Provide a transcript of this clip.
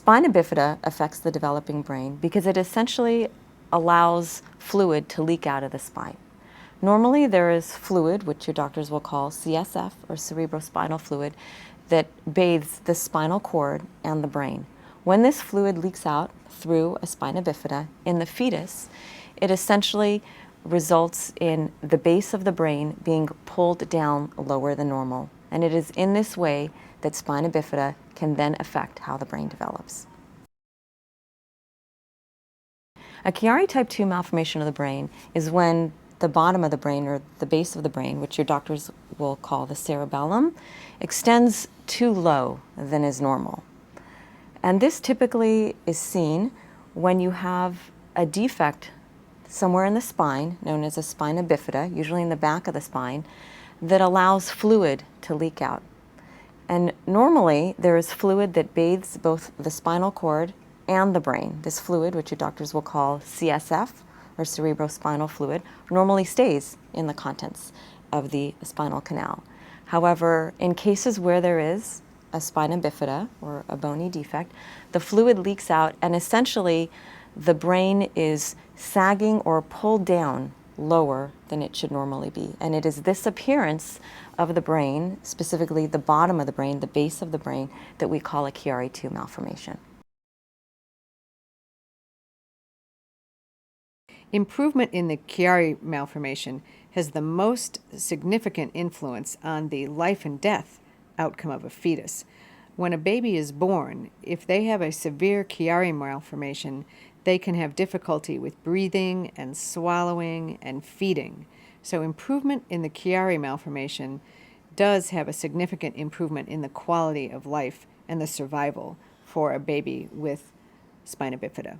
Spina bifida affects the developing brain because it essentially allows fluid to leak out of the spine. Normally there is fluid, which your doctors will call CSF or cerebrospinal fluid, that bathes the spinal cord and the brain. When this fluid leaks out through a spina bifida in the fetus, it essentially results in the base of the brain being pulled down lower than normal. And it is in this way that spina bifida can then affect how the brain develops. A Chiari type 2 malformation of the brain is when the bottom of the brain, or the base of the brain, which your doctors will call the cerebellum, extends too low than is normal. And this typically is seen when you have a defect somewhere in the spine, known as a spina bifida, usually in the back of the spine, that allows fluid to leak out. And normally there is fluid that bathes both the spinal cord and the brain. This fluid, which your doctors will call CSF, or cerebrospinal fluid, normally stays in the contents of the spinal canal. However, in cases where there is a spina bifida, or a bony defect, the fluid leaks out and essentially the brain is sagging or pulled down lower than it should normally be. And it is this appearance of the brain, specifically the bottom of the brain, the base of the brain, that we call a Chiari 2 malformation. Improvement in the Chiari malformation has the most significant influence on the life and death outcome of a fetus. When a baby is born, if they have a severe Chiari malformation, they can have difficulty with breathing and swallowing and feeding. So improvement in the Chiari malformation does have a significant improvement in the quality of life and the survival for a baby with spina bifida.